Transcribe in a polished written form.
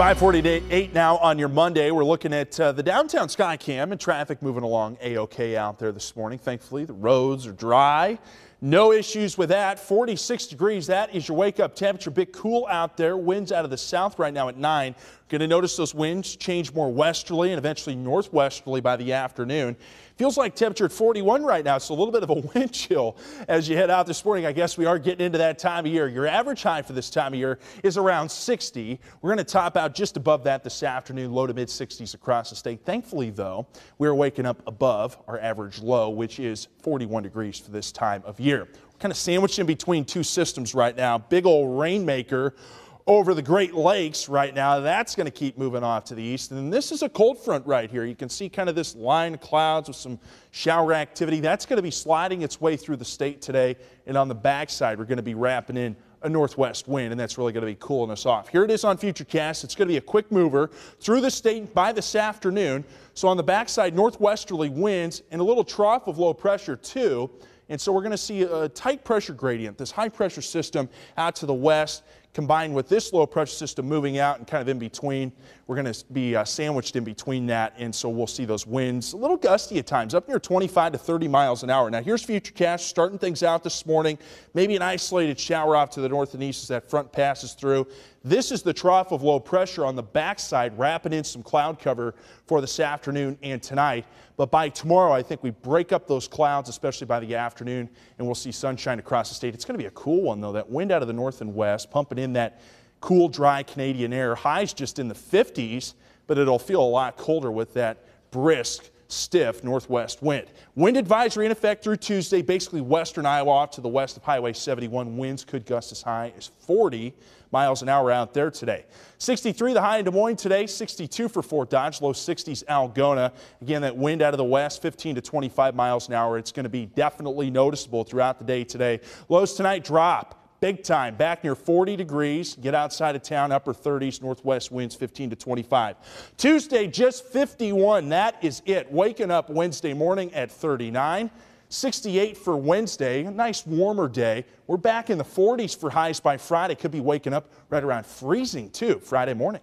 5:48 now on your Monday. We're looking at the downtown Skycam and traffic moving along A-OK out there this morning. Thankfully, the roads are dry. No issues with that. 46 degrees. That is your wake-up temperature. Bit cool out there. Winds out of the south right now at 9. Going to notice those winds change more westerly and eventually northwesterly by the afternoon. Feels like temperature at 41 right now, so a little bit of a wind chill as you head out this morning. I guess we are getting into that time of year. Your average high for this time of year is around 60. We're going to top out just above that this afternoon, low to mid 60s across the state. Thankfully, though, we're waking up above our average low, which is 41 degrees for this time of year. We're kind of sandwiched in between two systems right now. Big old rainmaker over the Great Lakes right now. That's going to keep moving off to the east. And this is a cold front right here. You can see kind of this line of clouds with some shower activity. That's going to be sliding its way through the state today. And on the backside, we're going to be wrapping in a northwest wind, and that's really going to be cooling us off. Here it is on Futurecast. It's going to be a quick mover through the state by this afternoon. So on the backside, northwesterly winds and a little trough of low pressure too. And so we're going to see a tight pressure gradient, this high pressure system out to the west, combined with this low pressure system moving out and kind of in between. We're going to be sandwiched in between that, and so we'll see those winds a little gusty at times, up near 25 to 30 miles an hour. Now here's Futurecast starting things out this morning. Maybe an isolated shower off to the north and east as that front passes through. This is the trough of low pressure on the backside, wrapping in some cloud cover for this afternoon and tonight. But by tomorrow, I think we break up those clouds, especially by the afternoon, and we'll see sunshine across the state. It's going to be a cool one, though. That wind out of the north and west, pumping in that cool, dry Canadian air. Highs just in the 50s, but it'll feel a lot colder with that brisk, stiff northwest wind. Wind advisory in effect through Tuesday. Basically western Iowa off to the west of Highway 71. Winds could gust as high as 40 miles an hour out there today. 63 the high in Des Moines today. 62 for Fort Dodge. Low 60s Algona. Again, that wind out of the west, 15 to 25 miles an hour. It's going to be definitely noticeable throughout the day today. Lows tonight drop big time, back near 40 degrees. Get outside of town, upper 30s, northwest winds 15 to 25. Tuesday, just 51. That is it. Waking up Wednesday morning at 39. 68 for Wednesday, a nice warmer day. We're back in the 40s for highs by Friday. Could be waking up right around freezing too Friday morning.